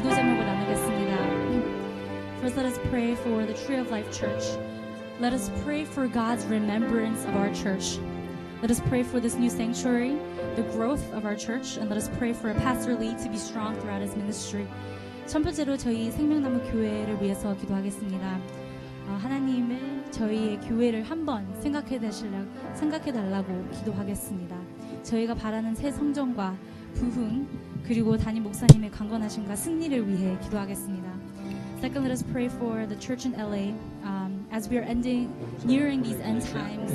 기도 제목을 나누겠습니다. First, let us pray for the Tree of Life Church. Let us pray for God's remembrance of our church. Let us pray for this new sanctuary, the growth of our church, and let us pray for Pastor Lee to be strong throughout his ministry. 첫 번째로 저희 생명나무 교회를 위해서 기도하겠습니다. 하나님을 저희의 교회를 한번 생각해달라고 기도하겠습니다. 저희가 바라는 새 성전과 부흥 그리고 담임 목사님의 강건하심과 승리를 위해 기도하겠습니다. Second, let us pray for the church in LA. As we are nearing these end times,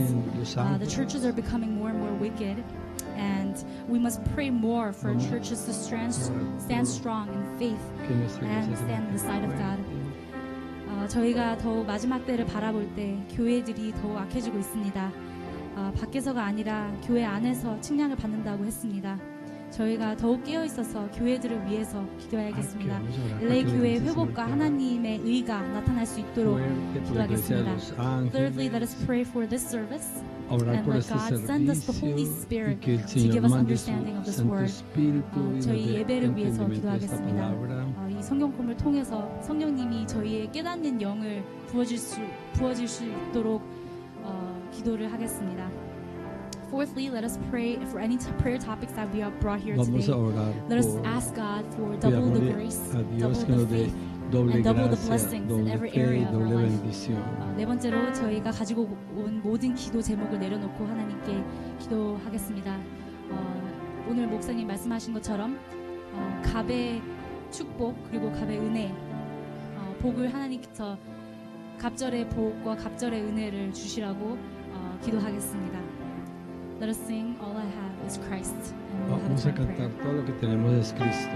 the churches are becoming more and more wicked, and we must pray more for churches to stand strong in faith and stand on the side of God. 저희가 더욱 마지막 때를 바라볼 때 교회들이 더욱 악해지고 있습니다. 밖에서가 아니라 교회 안에서 측량을 받는다고 했습니다. 저희가 더욱 깨어 있어서 교회들을 위해서 기도해야겠습니다. LA 교회의 회복과 하나님의 의가 나타날 수 있도록 기도하겠습니다. Thirdly, let us pray for this service and let God send us the Holy Spirit to give us understanding of this word. 저희 예배를 위해서 기도하겠습니다. 이 성경품을 통해서 성령님이 저희의 깨닫는 영을 부어질 수 있도록 기도를 하겠습니다. Fourthly, let us pray for any prayer topics that we have brought here today. Let us ask God for double the grace, double the faith, and double the blessings in every area of our life. 네 번째로 저희가 가지고 온 모든 기도 제목을 내려놓고 하나님께 기도하겠습니다. 오늘 목사님 말씀하신 것처럼 갑의 축복 그리고 갑의 은혜, 복을 하나님께서 갑절의 복과 갑절의 은혜를 주시라고 기도하겠습니다. Let us sing All I Have is Christ. And we'll Vamos a cantar todo lo que tenemos es Cristo.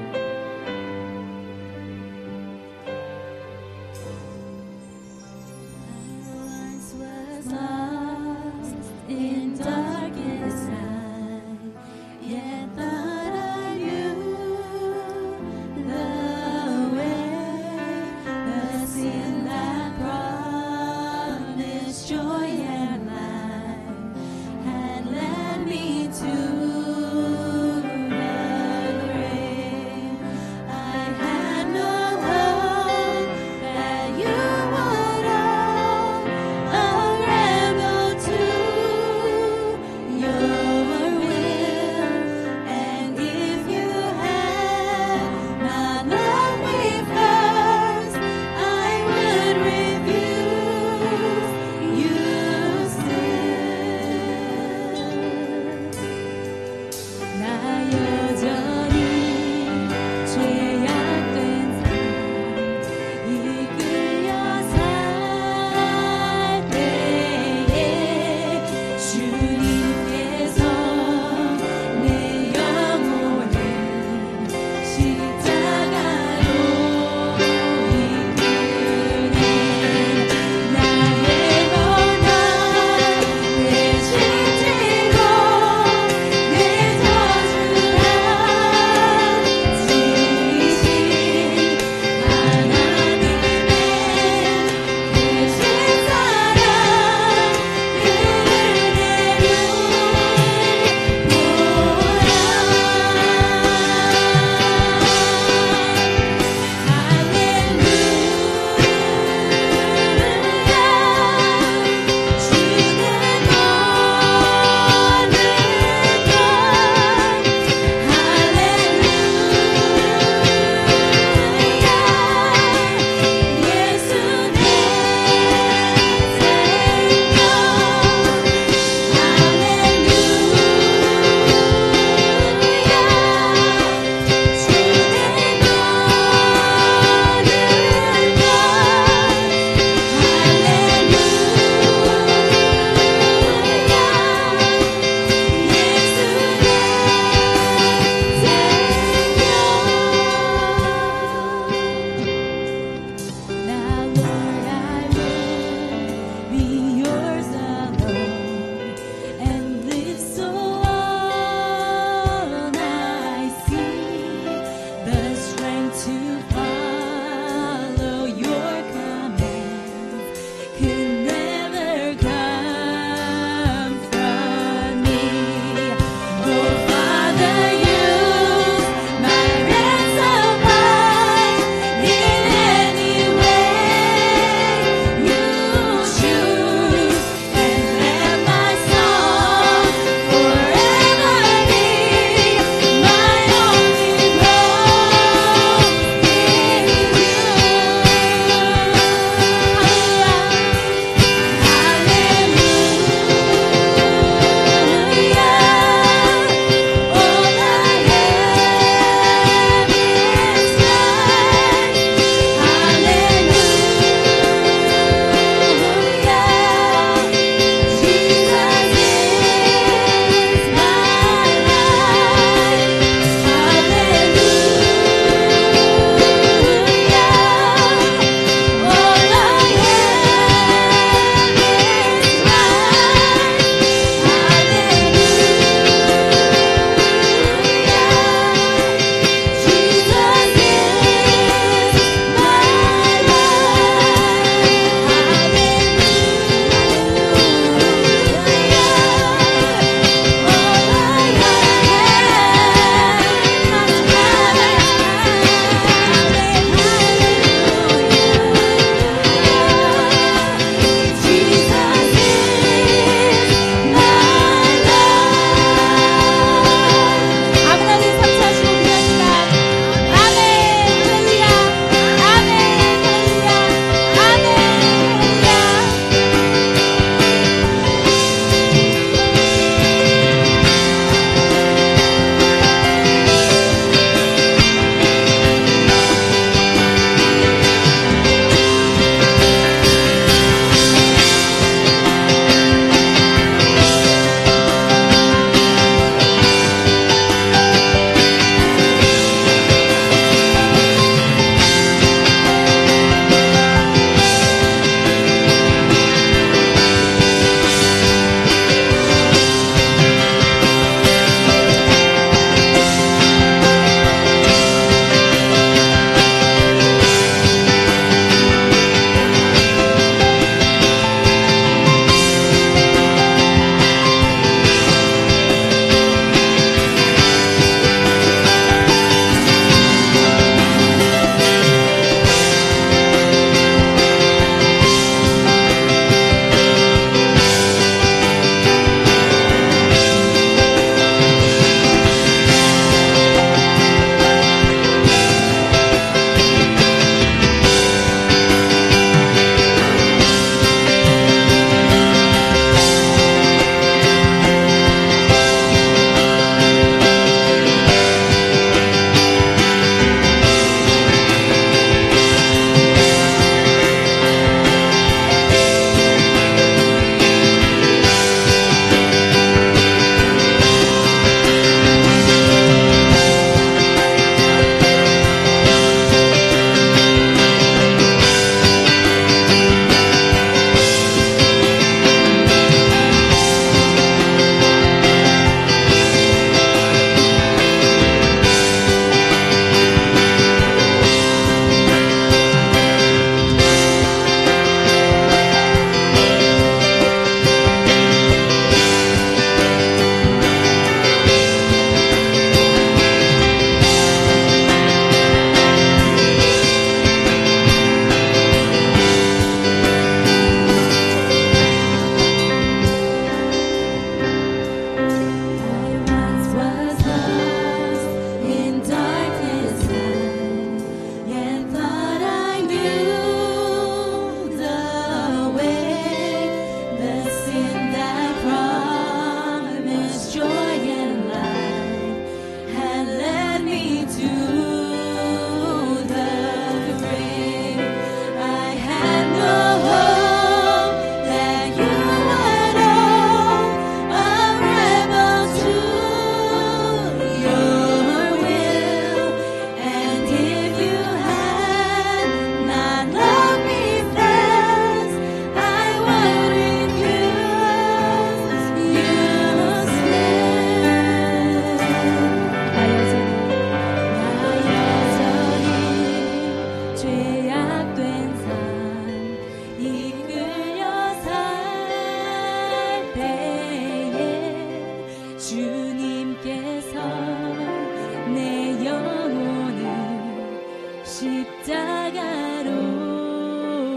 십자가로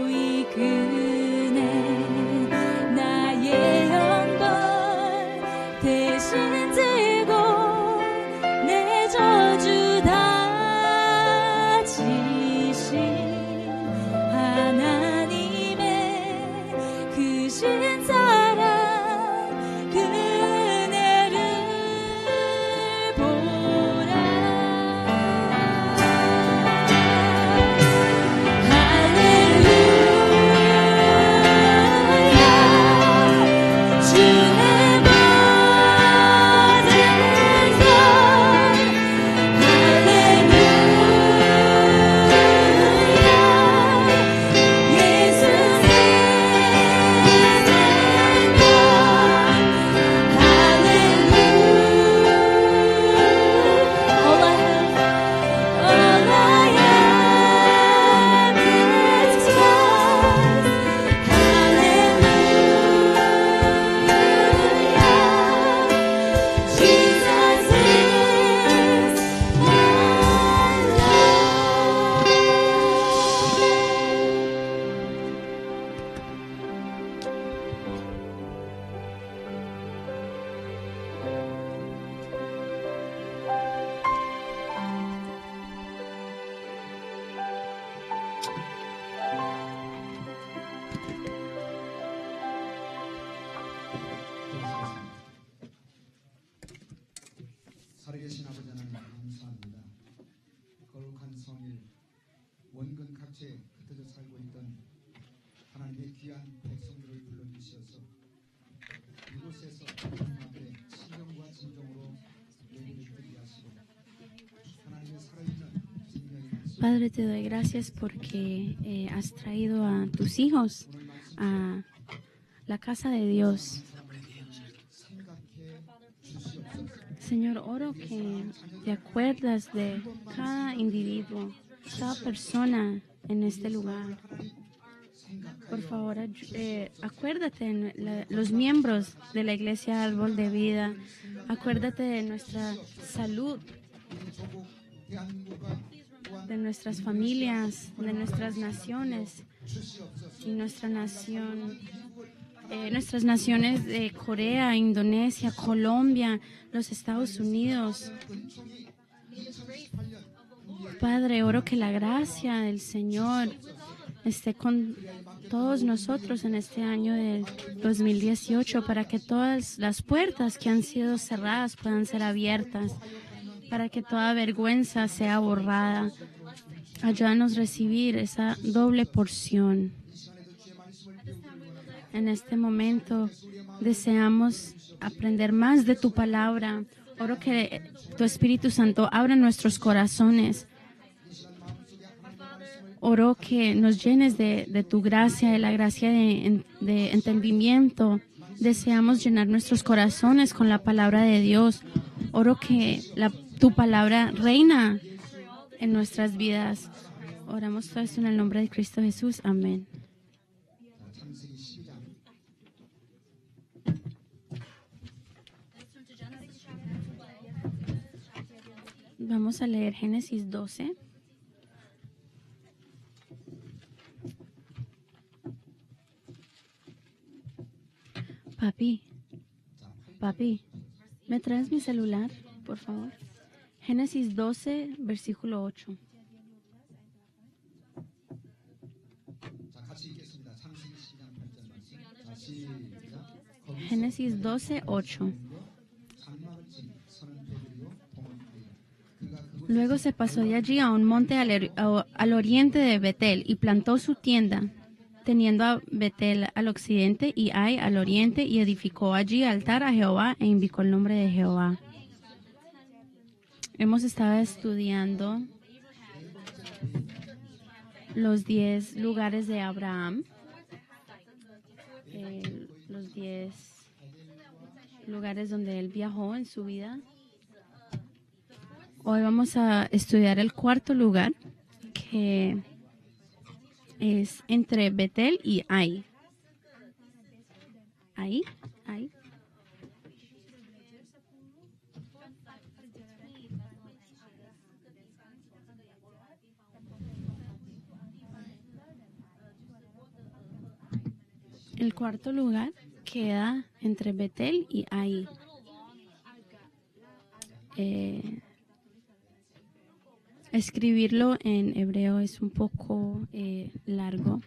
이끄네 나의 형벌 대신 지고 내 저주 다 지신 하나님의 크신 사랑 그 은혜를 보라 할렐루야 주의 모든 것 할렐루야 예수 살아계신 아버지 하나님 감사합니다. 거룩한 성일 원근 각지에 흩어져 살고 있던 하나님의 귀한 백성들을 불러주셔서 이곳에서 하나님 앞에 신령과 진정으로 예배를 드리게 하시고 하나님의 살아있는 진정의 말씀 Padre, te doy gracias porque has traído a tus hijos a la casa de Dios. 생각해 주시옵소서. Señor, oro que te acuerdas de cada individuo, cada persona en este lugar. Por favor, acuérdate de los miembros de la Iglesia Árbol de Vida. Acuérdate de nuestra salud, de nuestras familias, de nuestras naciones y nuestra nación. Nuestras naciones de Corea, Indonesia, Colombia, los Estados Unidos. Padre, oro que la gracia del Señor esté con todos nosotros en este año del 2018 para que todas las puertas que han sido cerradas puedan ser abiertas, para que toda vergüenza sea borrada. Ayúdanos a recibir esa doble porción. En este momento deseamos aprender más de tu palabra. Oro que tu Espíritu Santo abra nuestros corazones. Oro que nos llenes de tu gracia, de la gracia de entendimiento. Deseamos llenar nuestros corazones con la palabra de Dios. Oro que tu palabra reina en nuestras vidas. Oramos todo esto en el nombre de Cristo Jesús. Amén. Vamos a leer Génesis 12. Papi, ¿me traes mi celular, por favor? Génesis 12, versículo 8. Génesis 12, 8. Luego se pasó de allí a un monte al oriente de Betel y plantó su tienda, teniendo a Betel al occidente y Ai al oriente, y edificó allí altar a Jehová e invocó el nombre de Jehová. Hemos estado estudiando los 10 lugares de Abraham, los 10 lugares donde él viajó en su vida. Hoy vamos a estudiar el cuarto lugar, que es entre Betel y Ai. Ai. El cuarto lugar queda entre Betel y Ai. Escribirlo en hebreo es un poco largo.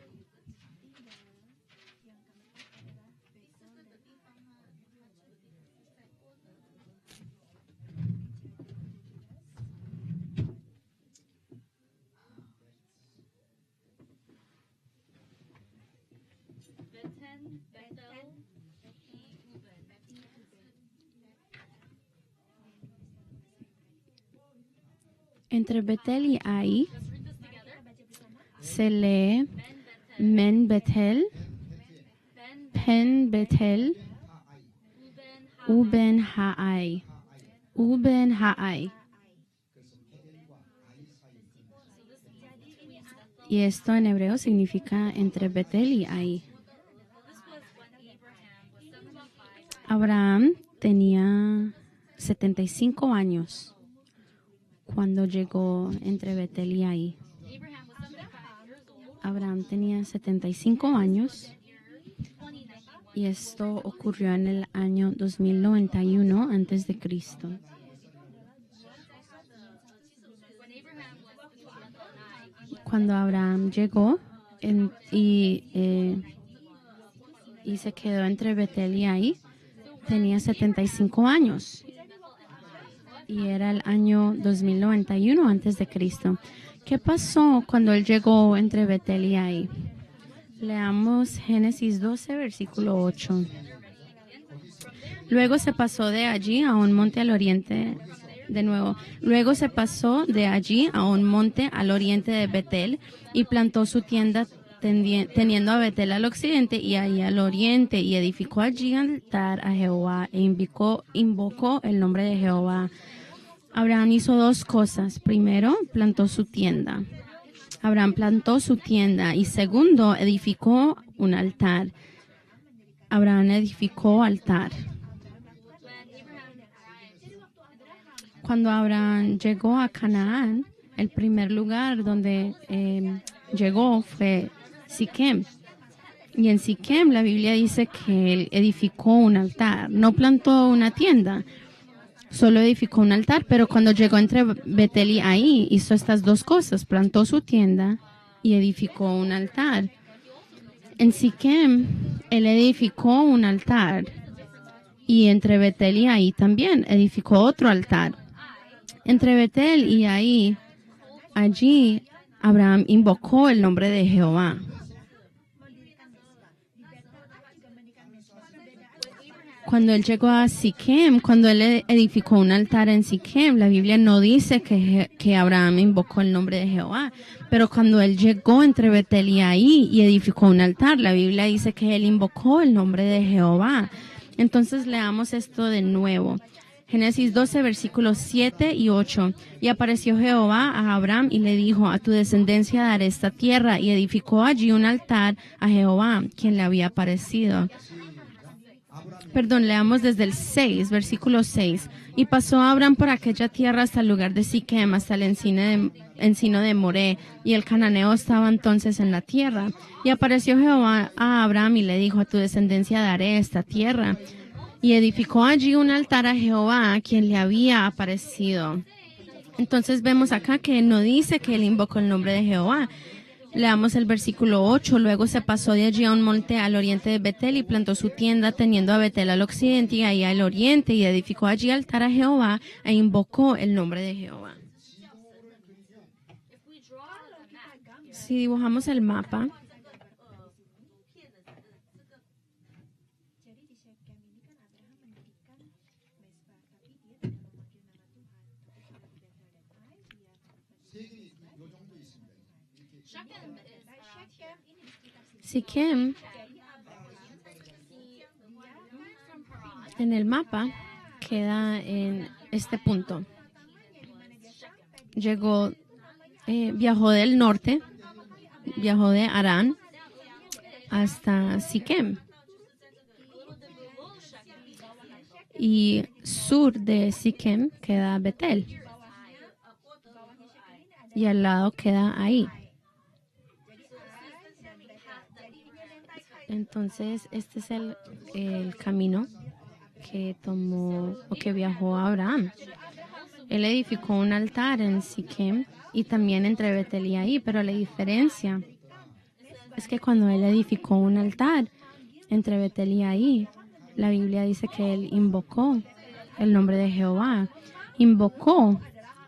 Entre Betel y Ai se lee Men Betel, Pen Betel, Uben Ha'ai, Uben Ha'ai. Y esto en hebreo significa entre Betel y Ai. Abraham tenía 75 años cuando llegó entre Betel y Ai. Abraham tenía 75 años y esto ocurrió en el año 2091 antes de Cristo. Cuando Abraham llegó y se quedó entre Betel y Ai, tenía 75 años. Y era el año 2091 antes de Cristo. ¿Qué pasó cuando él llegó entre Betel y Ai? Leamos Génesis 12, versículo 8. Luego se pasó de allí a un monte al oriente, de nuevo. Luego se pasó de allí a un monte al oriente de Betel y plantó su tienda teniendo a Betel al occidente y ahí al oriente, y edificó allí un altar a Jehová e invocó el nombre de Jehová. Abraham hizo dos cosas. Primero, plantó su tienda. Abraham plantó su tienda y segundo, edificó un altar. Abraham edificó altar. Cuando Abraham llegó a Canaán, el primer lugar donde llegó fue Siquem. Y en Siquem la Biblia dice que él edificó un altar, no plantó una tienda. Solo edificó un altar, pero cuando llegó entre Betel y Ai, hizo estas dos cosas. Plantó su tienda y edificó un altar. En Siquem, él edificó un altar. Y entre Betel y Ai también edificó otro altar. Entre Betel y Ai, allí Abraham invocó el nombre de Jehová. Cuando él llegó a Siquem, cuando él edificó un altar en Siquem, la Biblia no dice que Abraham invocó el nombre de Jehová. Pero cuando él llegó entre Betel y Ai y edificó un altar, la Biblia dice que él invocó el nombre de Jehová. Entonces leamos esto de nuevo. Génesis 12, versículos 7 y 8. Y apareció Jehová a Abraham y le dijo: a tu descendencia daré esta tierra. Y edificó allí un altar a Jehová, quien le había aparecido. Leamos desde el 6, versículo 6. Y pasó Abraham por aquella tierra hasta el lugar de Siquem, hasta el encino de Moré, y el cananeo estaba entonces en la tierra. Y apareció Jehová a Abraham y le dijo: a tu descendencia daré esta tierra. Y edificó allí un altar a Jehová, a quien le había aparecido. Entonces vemos acá que no dice que él invocó el nombre de Jehová. Leamos el versículo 8. Luego se pasó de allí a un monte al oriente de Betel y plantó su tienda teniendo a Betel al occidente y ahí al oriente, y edificó allí altar a Jehová e invocó el nombre de Jehová. Si dibujamos el mapa, Siquem en el mapa queda en este punto. Viajó del norte, viajó de Harán hasta Siquem. Y sur de Siquem queda Betel. Y al lado queda Ai. Entonces, este es el camino que tomó o que viajó Abraham. Él edificó un altar en Siquem y también entre Betel y Ahí, pero la diferencia es que cuando él edificó un altar entre Betel y Ahí, la Biblia dice que él invocó el nombre de Jehová. Invocó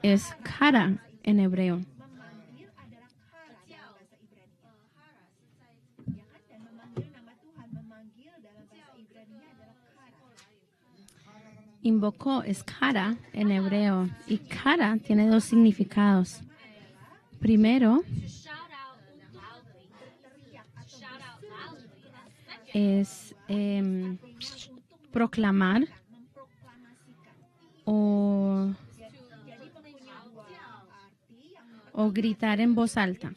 es kara en hebreo. Invocó es kara en hebreo y kara tiene dos significados. Primero es proclamar o gritar en voz alta.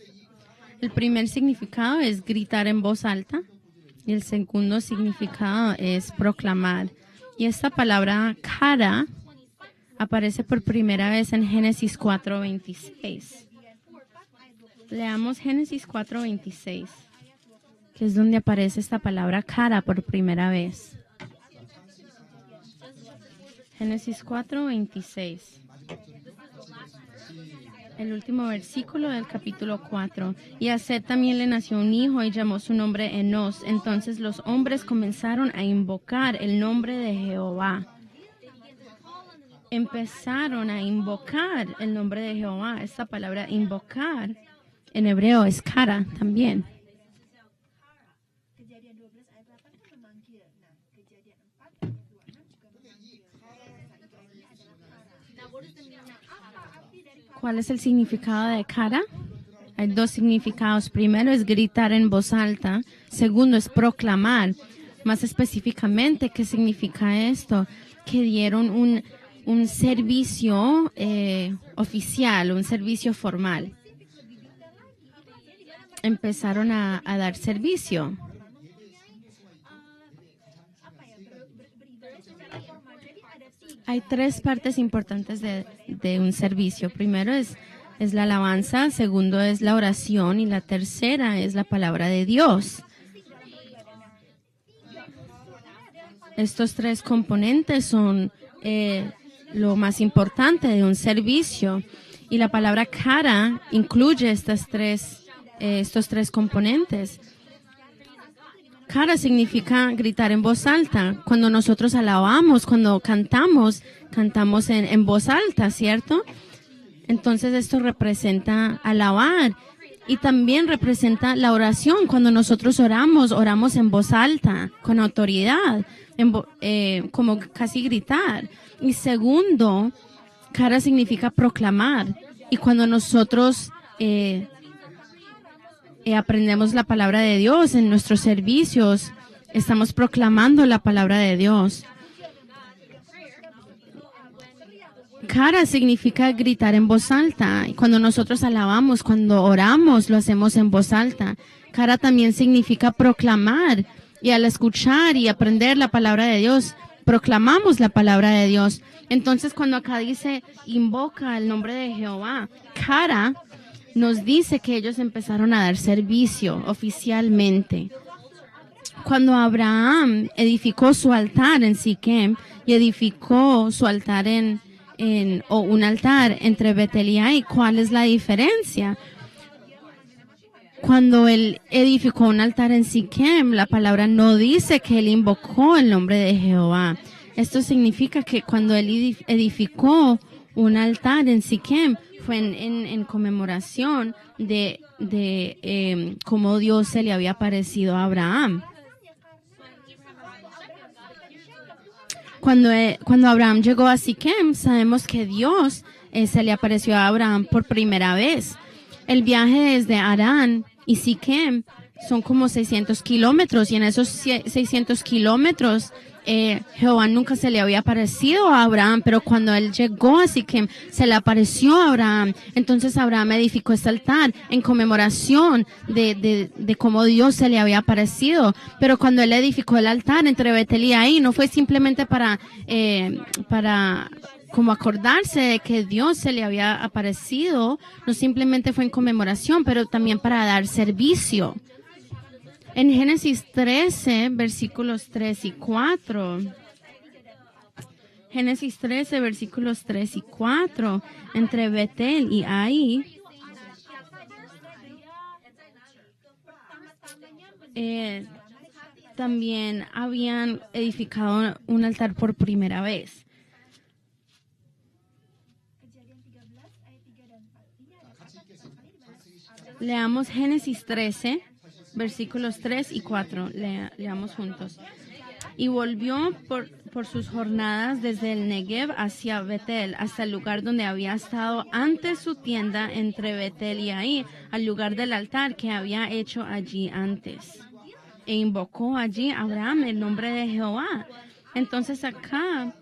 El primer significado es gritar en voz alta y el segundo significado es proclamar. Y esta palabra kara aparece por primera vez en Génesis 4:26. Leamos Génesis 4:26, que es donde aparece esta palabra kara por primera vez. Génesis 4:26. El último versículo del capítulo 4. Y a Set también le nació un hijo y llamó su nombre Enos. Entonces los hombres comenzaron a invocar el nombre de Jehová. Empezaron a invocar el nombre de Jehová. Esta palabra invocar en hebreo es kara también. ¿Cuál es el significado de kara? Hay dos significados. Primero es gritar en voz alta. Segundo es proclamar. Más específicamente, ¿qué significa esto? Que dieron un servicio oficial, un servicio formal. Empezaron a dar servicio. Hay tres partes importantes de un servicio. Primero es la alabanza, segundo es la oración y la tercera es la palabra de Dios. Estos tres componentes son lo más importante de un servicio y la palabra kara incluye estos tres componentes. Kara significa gritar en voz alta. Cuando nosotros alabamos, cuando cantamos en voz alta, ¿cierto? Entonces esto representa alabar y también representa la oración. Cuando nosotros oramos en voz alta, con autoridad, como casi gritar. Y segundo, kara significa proclamar. Y cuando nosotros aprendemos la palabra de Dios en nuestros servicios, estamos proclamando la palabra de Dios. Kara significa gritar en voz alta. Y cuando nosotros alabamos, cuando oramos, lo hacemos en voz alta. Kara también significa proclamar. Y al escuchar y aprender la palabra de Dios, proclamamos la palabra de Dios. Entonces, cuando acá dice, invoca el nombre de Jehová, kara nos dice que ellos empezaron a dar servicio oficialmente. Cuando Abraham edificó su altar en Siquem y edificó su altar o un altar entre Betel y Ai, ¿cuál es la diferencia? Cuando él edificó un altar en Siquem, la palabra no dice que él invocó el nombre de Jehová. Esto significa que cuando él edificó un altar en Siquem, fue en conmemoración de cómo Dios se le había aparecido a Abraham. Cuando Abraham llegó a Siquem, sabemos que Dios se le apareció a Abraham por primera vez. El viaje desde Harán y Siquem son como 600 kilómetros y en esos 600 kilómetros Jehová nunca se le había aparecido a Abraham, pero cuando él llegó a Siquem, se le apareció a Abraham. Entonces Abraham edificó este altar en conmemoración de cómo Dios se le había aparecido. Pero cuando él edificó el altar entre Betel y Ai, no fue simplemente para como acordarse de que Dios se le había aparecido, no simplemente fue en conmemoración, pero también para dar servicio. En Génesis 13, versículos 3 y 4. Génesis 13, versículos 3 y 4. Entre Betel y Ai, también habían edificado un altar por primera vez. Leamos Génesis 13, versículos 3 y 4. Leamos juntos. Y volvió por sus jornadas desde el Negev hacia Betel, hasta el lugar donde había estado antes su tienda entre Betel y Ai, al lugar del altar que había hecho allí antes. E invocó allí a Abraham el nombre de Jehová. Entonces acá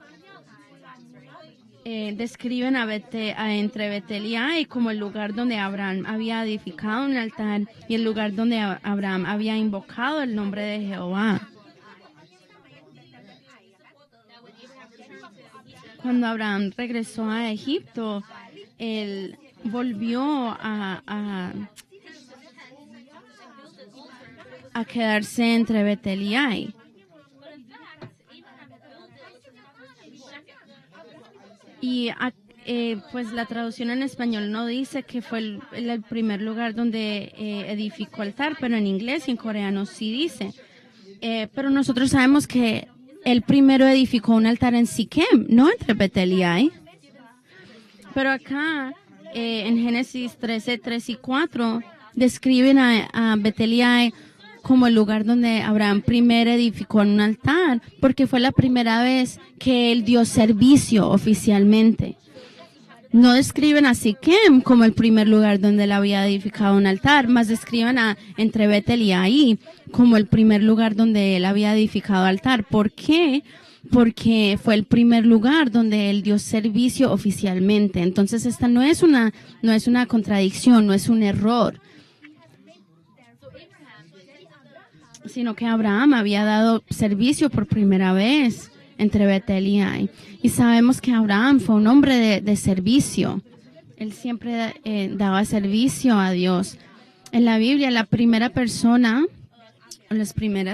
describen entre Betel y Ai como el lugar donde Abraham había edificado un altar y el lugar donde Abraham había invocado el nombre de Jehová. Cuando Abraham regresó a Egipto, él volvió a quedarse entre Betel y Ai. Y pues la traducción en español no dice que fue el primer lugar donde edificó altar, pero en inglés y en coreano sí dice. Pero nosotros sabemos que él primero edificó un altar en Siquem, no entre Betel y Ai. Pero acá, en Génesis 13, 3 y 4, describen a Betel y Ai como el lugar donde Abraham primero edificó un altar, porque fue la primera vez que él dio servicio oficialmente. No describen a Siquem como el primer lugar donde él había edificado un altar, más describen a entre Betel y Ai como el primer lugar donde él había edificado altar. ¿Por qué? Porque fue el primer lugar donde él dio servicio oficialmente. Entonces esta no es una contradicción, no es un error, sino que Abraham había dado servicio por primera vez entre Betel y Ai. Y sabemos que Abraham fue un hombre de servicio. Él siempre daba servicio a Dios. En la Biblia, las primeras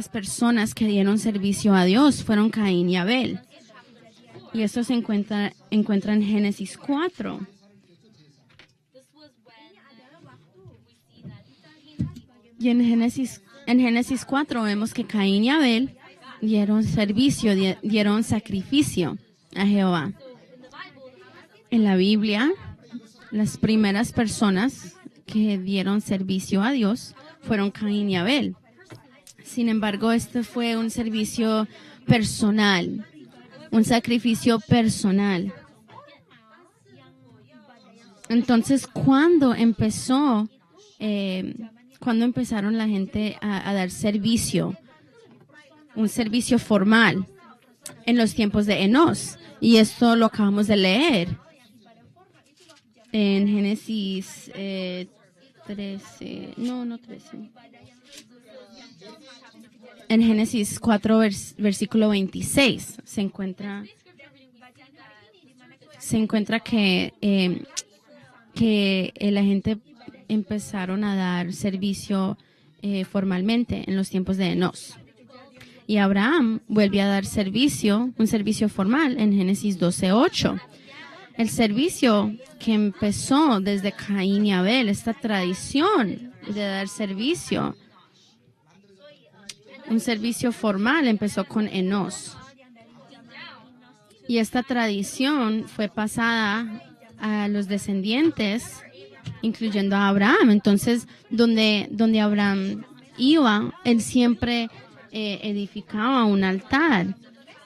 personas que dieron servicio a Dios fueron Caín y Abel. Y eso se encuentra en Génesis 4. Y en Génesis 4 vemos que Caín y Abel dieron servicio, dieron sacrificio a Jehová. En la Biblia, las primeras personas que dieron servicio a Dios fueron Caín y Abel. Sin embargo, este fue un servicio personal, un sacrificio personal. Entonces, ¿cuándo empezaron la gente a dar servicio? Un servicio formal en los tiempos de Enos. Y esto lo acabamos de leer en Génesis 13. No 13. En Génesis 4, versículo 26, se encuentra que la gente empezaron a dar servicio formalmente en los tiempos de Enos. Y Abraham vuelve a dar un servicio formal en Génesis 12:8. El servicio que empezó desde Caín y Abel, esta tradición de dar servicio, un servicio formal empezó con Enos. Y esta tradición fue pasada a los descendientes, incluyendo a Abraham. Entonces, donde Abraham iba, él siempre edificaba un altar.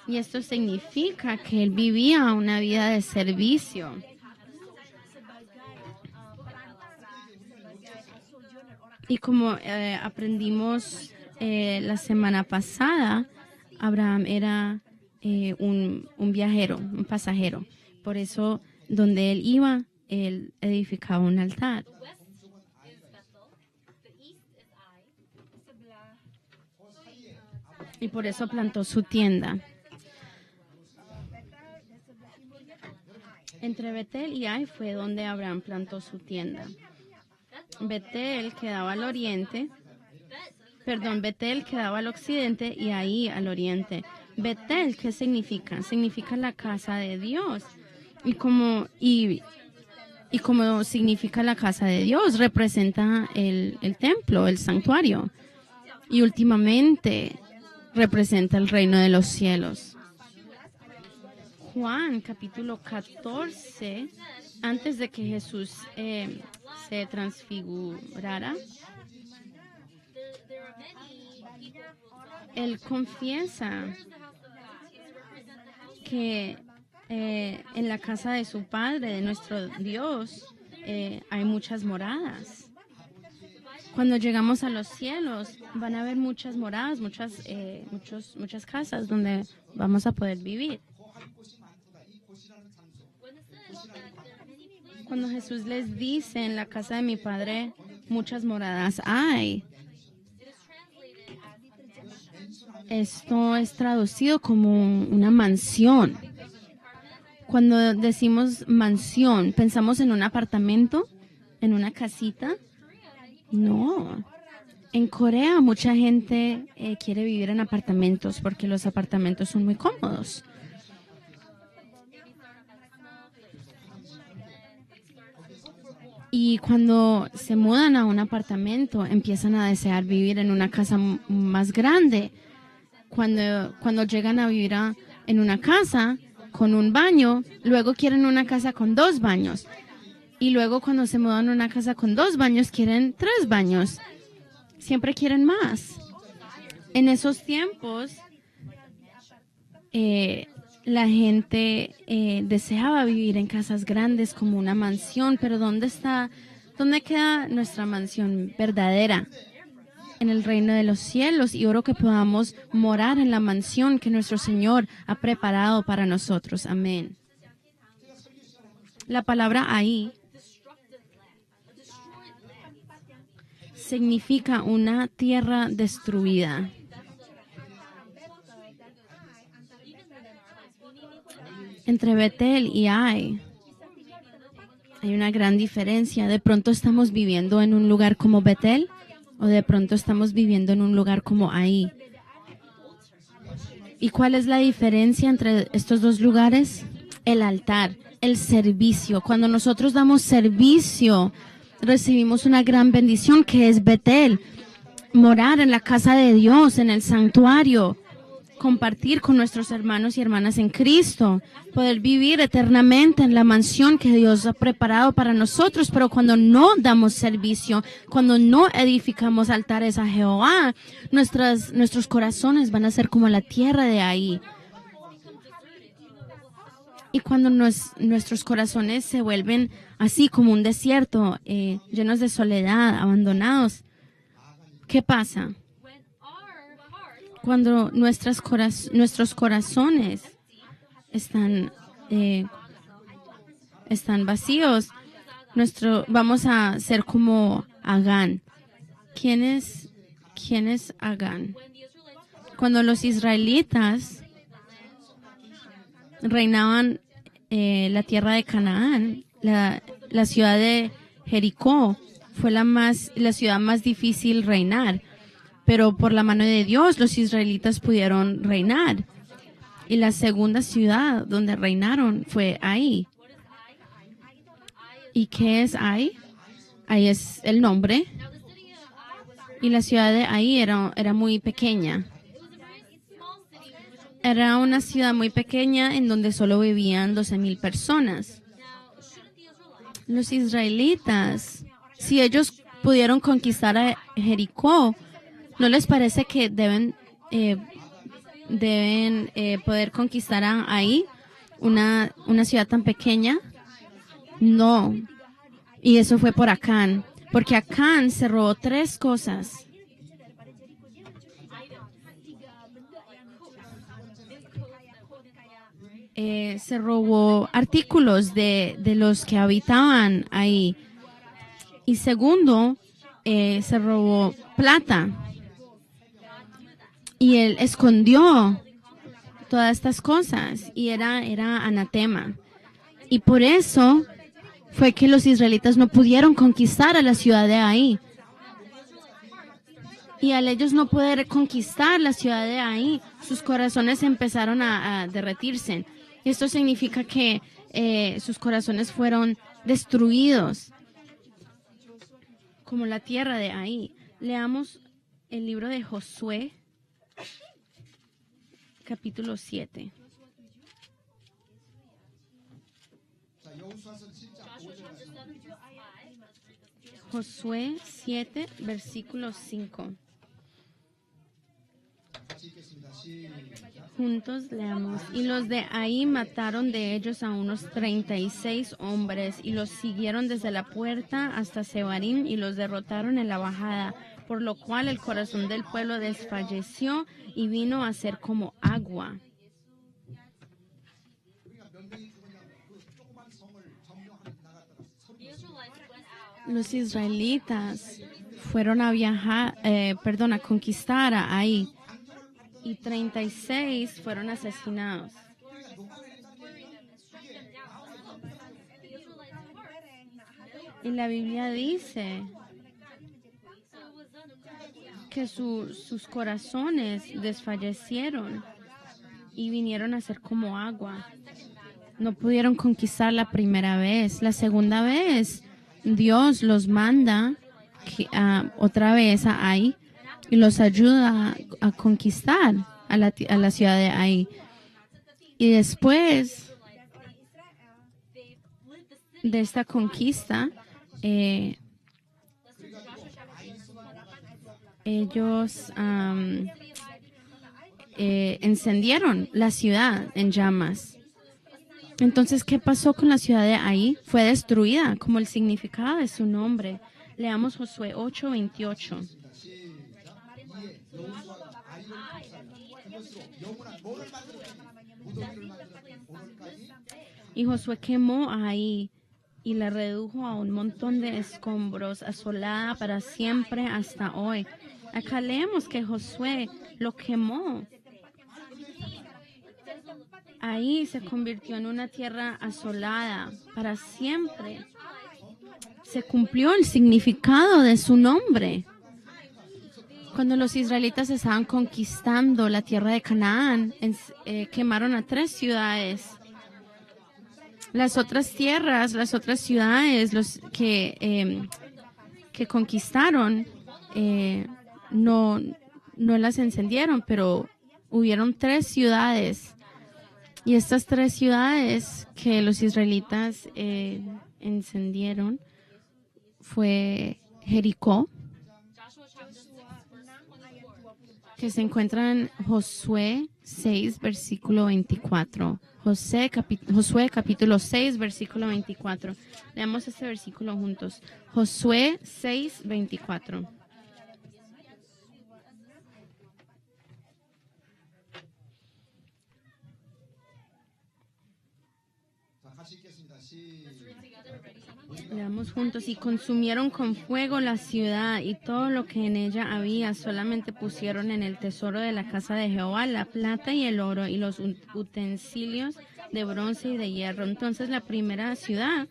Y esto significa que él vivía una vida de servicio. Y como aprendimos la semana pasada, Abraham era un viajero, un pasajero. Por eso, donde él iba, él edificaba un altar. Y por eso plantó su tienda. Entre Betel y Ai fue donde Abraham plantó su tienda. Betel quedaba al oriente Betel quedaba al occidente y Ahí al oriente. Betel, ¿qué significa? Significa la casa de Dios. Y como significa la casa de Dios, representa el templo, el santuario. Y últimamente representa el reino de los cielos. Juan capítulo 14, antes de que Jesús se transfigurara, Él confiesa que en la casa de su Padre, de nuestro Dios, hay muchas moradas. Cuando llegamos a los cielos, van a haber muchas moradas, muchas casas donde vamos a poder vivir. Cuando Jesús les dice, en la casa de mi Padre, muchas moradas hay, esto es traducido como una mansión. Cuando decimos mansión, ¿pensamos en un apartamento? ¿En una casita? No. En Corea mucha gente quiere vivir en apartamentos porque los apartamentos son muy cómodos. Y cuando se mudan a un apartamento, empiezan a desear vivir en una casa más grande. Cuando llegan a vivir en una casa con un baño, luego quieren una casa con 2 baños. Y luego cuando se mudan a una casa con 2 baños, quieren 3 baños. Siempre quieren más. En esos tiempos, la gente deseaba vivir en casas grandes como una mansión, pero ¿dónde queda nuestra mansión verdadera? En el reino de los cielos, y oro que podamos morar en la mansión que nuestro Señor ha preparado para nosotros. Amén. La palabra ahí significa una tierra destruida. Entre Betel y hay una gran diferencia. De pronto estamos viviendo en un lugar como Betel o de pronto estamos viviendo en un lugar como Ahí. ¿Y cuál es la diferencia entre estos dos lugares? El altar, el servicio. Cuando nosotros damos servicio, recibimos una gran bendición que es Betel. Morar en la casa de Dios, en el santuario. Compartir con nuestros hermanos y hermanas en Cristo, poder vivir eternamente en la mansión que Dios ha preparado para nosotros. Pero cuando no damos servicio, cuando no edificamos altares a Jehová, nuestros corazones van a ser como la tierra de Ahí. Y cuando nuestros corazones se vuelven así como un desierto, llenos de soledad, abandonados, ¿qué pasa? Cuando nuestros corazones están vacíos, vamos a ser como Agán. ¿Quién es Agán? Cuando los israelitas reinaban la tierra de Canaán, la ciudad de Jericó fue la ciudad más difícil reinar. Pero por la mano de Dios, los israelitas pudieron reinar. Y la segunda ciudad donde reinaron fue Ahí. ¿Y qué es Ahí? Ahí es el nombre. Y la ciudad de Ahí era muy pequeña. Era una ciudad muy pequeña en donde solo vivían 12,000 personas. Los israelitas, si ellos pudieron conquistar a Jericó, ¿no les parece que deben poder conquistar Ahí, una ciudad tan pequeña? No. Y eso fue por Acán, porque Acán se robó 3 cosas. Se robó artículos de los que habitaban ahí. Y segundo, se robó plata. Y él escondió todas estas cosas y era anatema. Y por eso fue que los israelitas no pudieron conquistar a la ciudad de Ahí. Y al ellos no poder conquistar la ciudad de ahí, sus corazones empezaron a derretirse. Esto significa que sus corazones fueron destruidos, como la tierra de ahí. Leamos el libro de Josué, capítulo 7. 자, 여호수아서 7장 5절 말씀. Josué 7, versículo 5. 같이 읽겠습니다. 시작. Juntos leamos. Y los de ahí mataron de ellos a unos 36 hombres y los siguieron desde la puerta hasta Sebarim y los derrotaron en la bajada, por lo cual el corazón del pueblo desfalleció y vino a ser como agua. 우리가 몇 명이 죽었냐면 그 조그만 성을 점령하러 나갔다가 서로 Los israelitas fueron a viajar, a conquistar ahí y 36 fueron asesinados. Y la Biblia dice que sus corazones desfallecieron y vinieron a ser como agua. No pudieron conquistar la primera vez. La segunda vez, Dios los manda otra vez a Ai y los ayuda a conquistar a la ciudad de Ai. Y después de esta conquista, ellos encendieron la ciudad en llamas. Entonces, ¿qué pasó con la ciudad de Ai? Fue destruida, como el significado de su nombre. Leamos Josué 8:28. Y Josué quemó a Ai y la redujo a un montón de escombros, asolada para siempre hasta hoy. Acá leemos que Josué lo quemó. Ahí se convirtió en una tierra asolada para siempre. Se cumplió el significado de su nombre. Cuando los israelitas estaban conquistando la tierra de Canaán, quemaron a 3 ciudades. Las otras tierras, las otras ciudades, los que conquistaron, no las encendieron, pero hubieron 3 ciudades. Y estas 3 ciudades que los israelitas encendieron fue Jericó, que se encuentra en Josué 6, versículo 24. Josué capítulo 6, versículo 24. Leamos este versículo juntos. Josué 6, 24. 자, 같이 읽겠습니다. Leamos juntos. Y consumieron con fuego la ciudad y todo lo que en ella había. Solamente pusieron en el tesoro de la casa de Jehová la plata y el oro y los utensilios de bronce y de hierro. Entonces la primera ciudad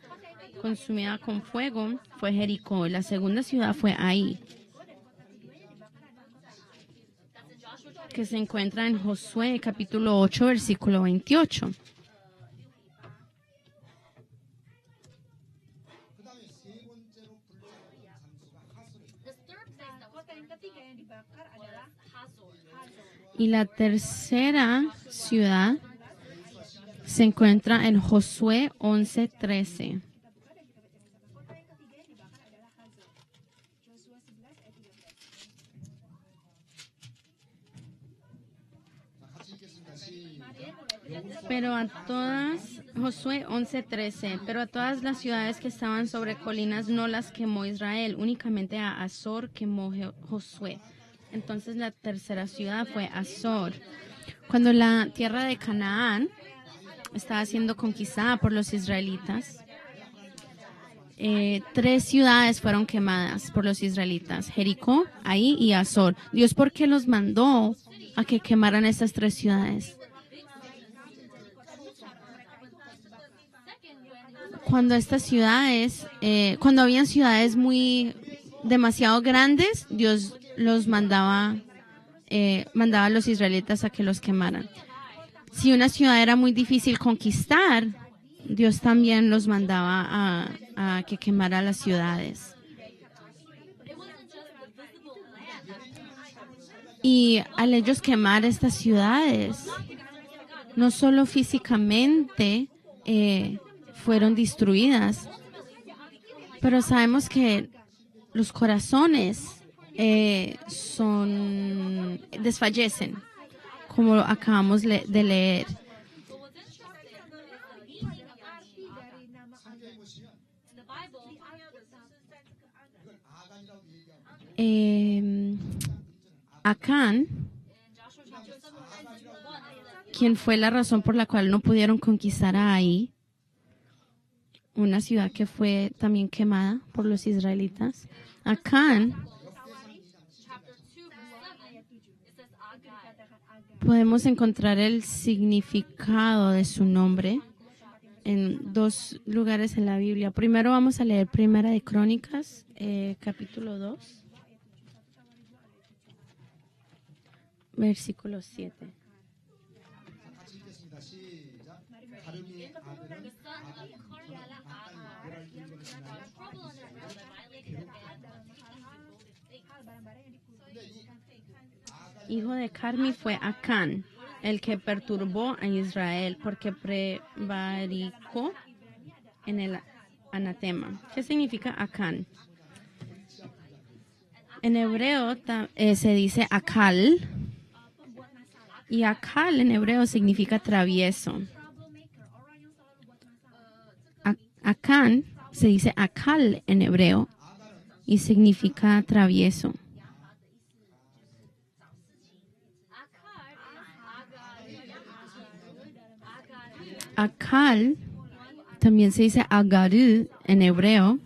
consumida con fuego fue Jericó. La segunda ciudad fue Ai, que se encuentra en Josué capítulo 8, versículo 28. Y la tercera ciudad se encuentra en Josué 11:13. Pero a todas, Josué 11:13, pero a todas las ciudades que estaban sobre colinas no las quemó Israel, únicamente a Azor quemó Josué. Entonces la tercera ciudad fue Azor. Cuando la tierra de Canaán estaba siendo conquistada por los israelitas, 3 ciudades fueron quemadas por los israelitas: Jericó, Ai y Azor. Dios, ¿por qué los mandó a que quemaran estas 3 ciudades? Cuando estas ciudades, cuando habían ciudades demasiado grandes, Dios los mandaba a los israelitas a que los quemaran. Si una ciudad era muy difícil conquistar, Dios también los mandaba a que quemara las ciudades. Y al ellos quemar estas ciudades, no solo físicamente fueron destruidas, pero sabemos que los corazones desfallecen, como acabamos de leer. Acán, quien fue la razón por la cual no pudieron conquistar a Ai, una ciudad que fue también quemada por los israelitas. Acán, podemos encontrar el significado de su nombre en 2 lugares en la Biblia. Primero vamos a leer Primera de Crónicas, capítulo 2. Versículo 7. 같이 읽겠습니다. 시작. 가룟의 아들은 아간이 뭐라고 읽었나요? Hijo de Carmi fue Acán, el que perturbó a Israel porque prevaricó en el anatema. ¿Qué significa Acán? En hebreo se dice Akal, y Akal en hebreo significa travieso. Acán se dice Akal en hebreo y significa travieso. Akal también se dice Agarú en hebreo.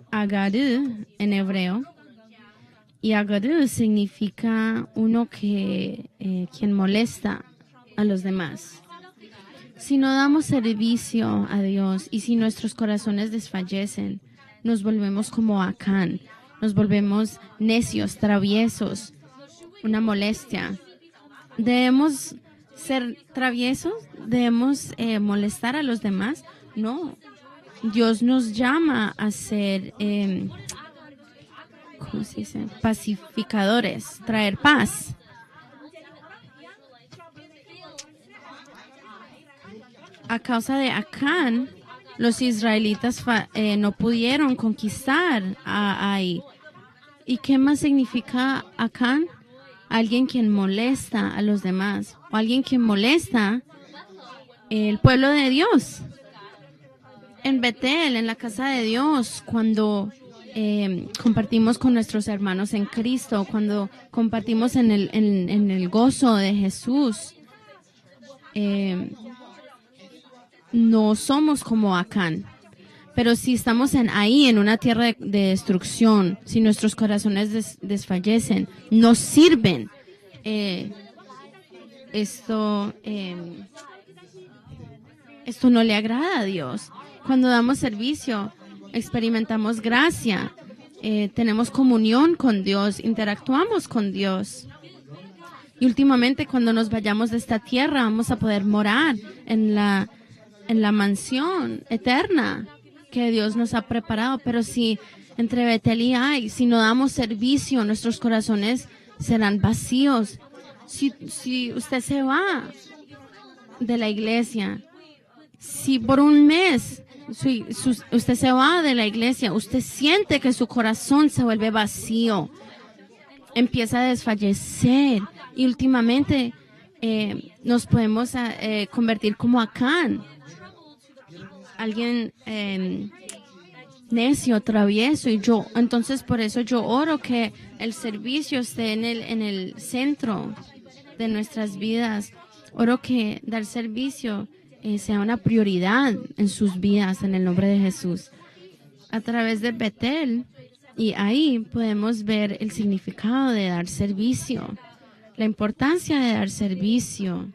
Agarú en hebreo. Y Agarú significa uno que quien molesta a los demás. Si no damos servicio a Dios y si nuestros corazones desfallecen, nos volvemos como Acán, nos volvemos necios, traviesos, una molestia. ¿Debemos ser traviesos? ¿Debemos molestar a los demás? No. Dios nos llama a ser ¿cómo se dice? Pacificadores, traer paz. A causa de Acán, los israelitas no pudieron conquistar a Ai. ¿Y qué más significa Acán? Alguien quien molesta a los demás, o alguien quien molesta el pueblo de Dios. En Betel, en la casa de Dios, cuando compartimos con nuestros hermanos en Cristo, cuando compartimos en el gozo de Jesús, no somos como Acán. Pero si estamos ahí, en una tierra de destrucción, si nuestros corazones desfallecen, nos sirven. Esto no le agrada a Dios. Cuando damos servicio, experimentamos gracia, tenemos comunión con Dios, interactuamos con Dios. Y últimamente, cuando nos vayamos de esta tierra, vamos a poder morar en la mansión eterna que Dios nos ha preparado. Pero si entre Betel y Ai, si no damos servicio, nuestros corazones serán vacíos. Si usted se va de la iglesia, si por un mes usted se va de la iglesia, usted siente que su corazón se vuelve vacío, empieza a desfallecer, y últimamente nos podemos convertir como Acán, alguien necio, travieso. Y entonces por eso yo oro que el servicio esté en el centro de nuestras vidas. Oro que dar servicio sea una prioridad en sus vidas, en el nombre de Jesús. A través de Betel y ahí podemos ver el significado de dar servicio, la importancia de dar servicio.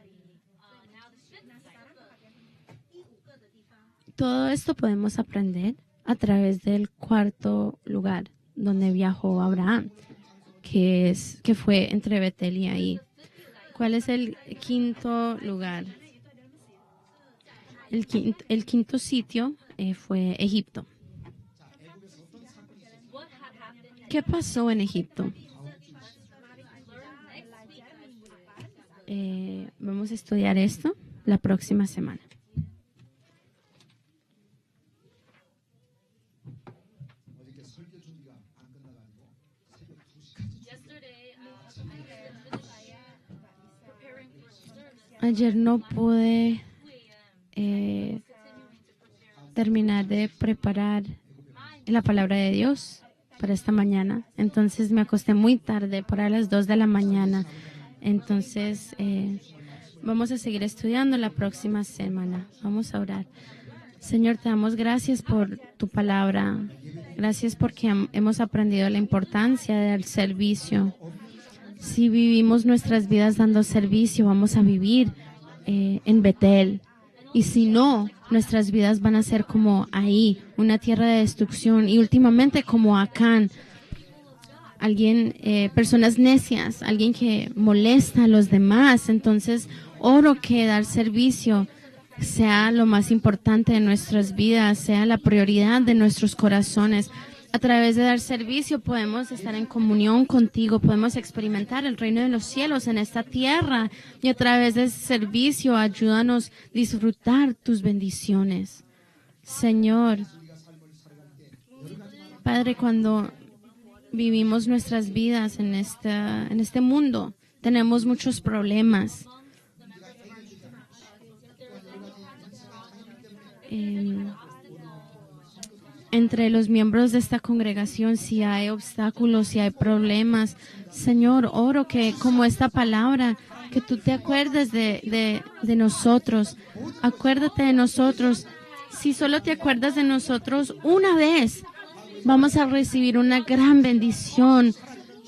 Todo esto podemos aprender a través del 4º lugar, donde viajó Abraham, que fue entre Betel y ahí. ¿Cuál es el quinto lugar? El quinto sitio fue Egipto. ¿Qué pasó en Egipto? Vamos a estudiar esto la próxima semana. 어저께 설교 준비가 안 끝나가지고 새벽 2시까지 Ayer no pude terminar de preparar la palabra de Dios para esta mañana. Entonces me acosté muy tarde, para las 2 de la mañana. Entonces vamos a seguir estudiando la próxima semana. Vamos a orar. Señor, te damos gracias por tu palabra. Gracias porque hemos aprendido la importancia del servicio. Si vivimos nuestras vidas dando servicio, vamos a vivir en Betel. Y si no, nuestras vidas van a ser como ahí, una tierra de destrucción. Y últimamente como Acán, personas necias, alguien que molesta a los demás. Entonces, oro que dar servicio sea lo más importante de nuestras vidas, sea la prioridad de nuestros corazones. A través de dar servicio podemos estar en comunión contigo, podemos experimentar el reino de los cielos en esta tierra y a través de ese servicio ayúdanos a disfrutar tus bendiciones. Señor, Padre, cuando vivimos nuestras vidas en este mundo, tenemos muchos problemas. Entre los miembros de esta congregación, si hay obstáculos, si hay problemas, Señor, oro que como esta palabra, que tú te acuerdes de nosotros. Acuérdate de nosotros. Si solo te acuerdas de nosotros una vez, vamos a recibir una gran bendición.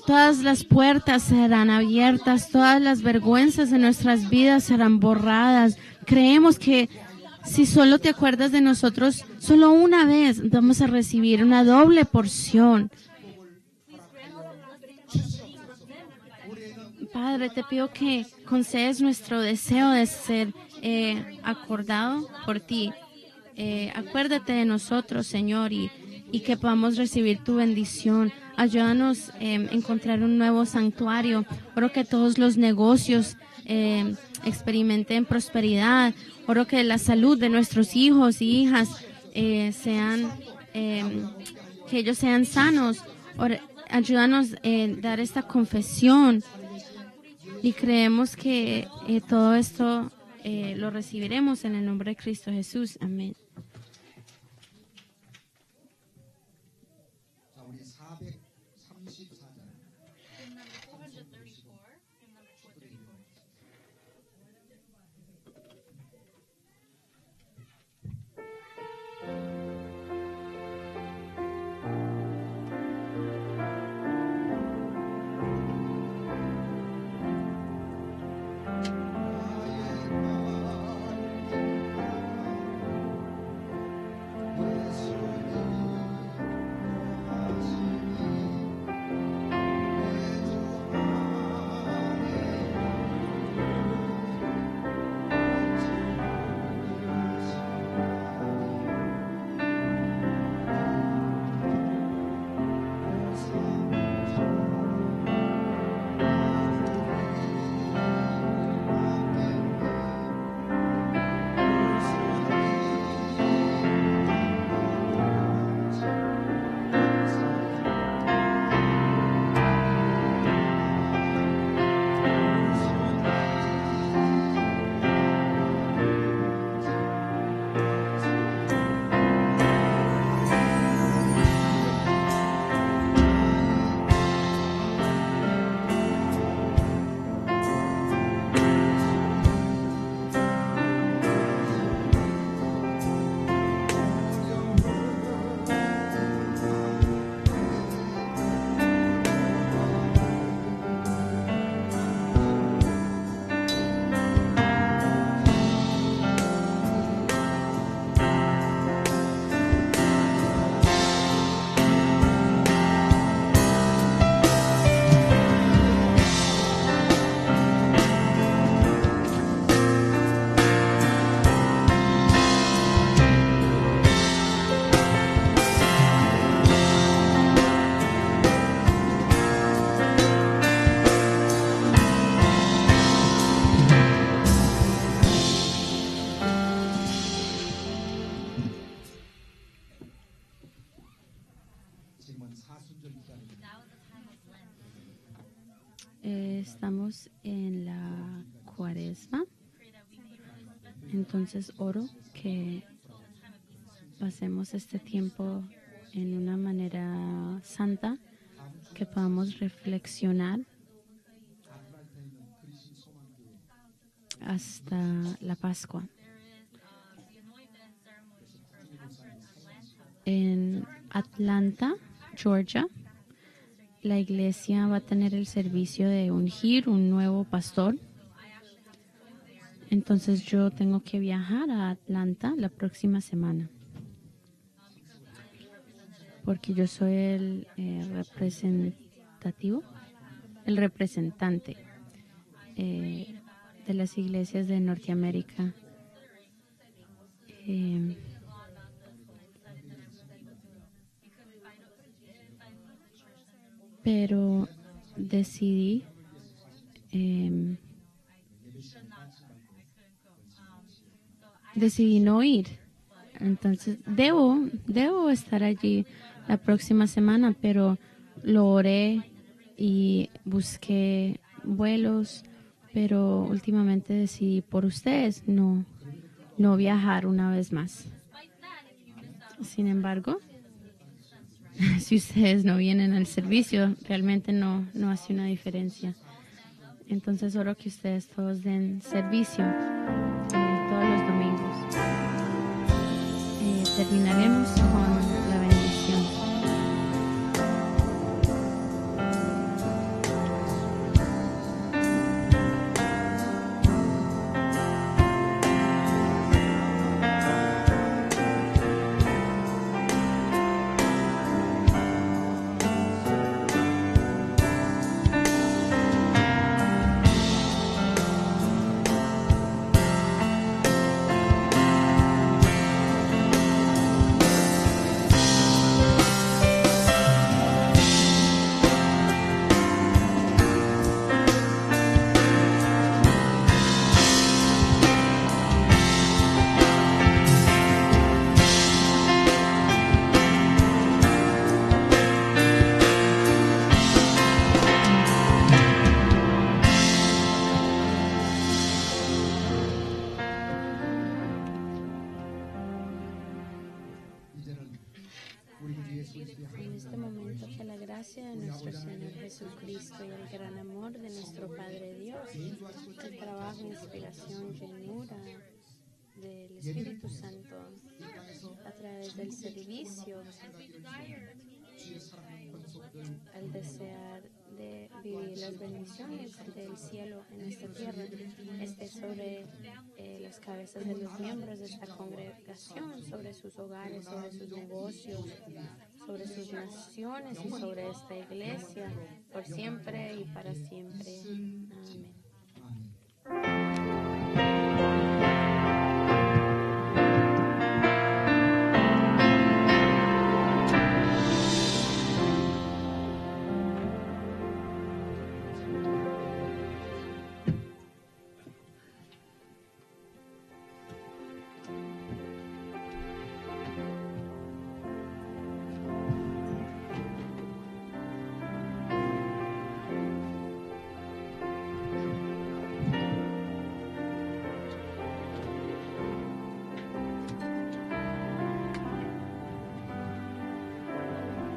Todas las puertas serán abiertas, todas las vergüenzas de nuestras vidas serán borradas. Creemos que si solo te acuerdas de nosotros, solo una vez vamos a recibir una doble porción. Padre, te pido que concedes nuestro deseo de ser acordado por ti. Acuérdate de nosotros, Señor, y que podamos recibir tu bendición. Ayúdanos a encontrar un nuevo santuario. Oro que todos los negocios experimenten prosperidad. Oro que la salud de nuestros hijos y hijas que ellos sean sanos. Ayúdanos a dar esta confesión y creemos que todo esto lo recibiremos en el nombre de Cristo Jesús. Amén. 자, 우리 434장 estamos en la Cuaresma, entonces oro que pasemos este tiempo en una manera santa, que podamos reflexionar hasta la Pascua. En Atlanta, Georgia, la iglesia va a tener el servicio de ungir un nuevo pastor. Entonces yo tengo que viajar a Atlanta la próxima semana, porque yo soy el representante de las iglesias de Norteamérica. Pero decidí no ir. Entonces debo estar allí la próxima semana, pero lo oré y busqué vuelos, pero últimamente decidí por ustedes no viajar una vez más. Sin embargo, si ustedes no vienen al servicio, realmente no hace una diferencia. Entonces oro que ustedes todos den servicio todos los domingos. Terminaremos con la bendición. En este momento, que la gracia de nuestro Señor Jesucristo y el gran amor de nuestro Padre Dios, el trabajo, inspiración, llenura del Espíritu Santo a través del servicio, al desear de vivir las bendiciones del cielo en esta tierra, esté sobre las cabezas de los miembros de esta congregación, sobre sus hogares, sobre sus negocios, sobre sus naciones y sobre esta iglesia, por siempre y para siempre. Amén.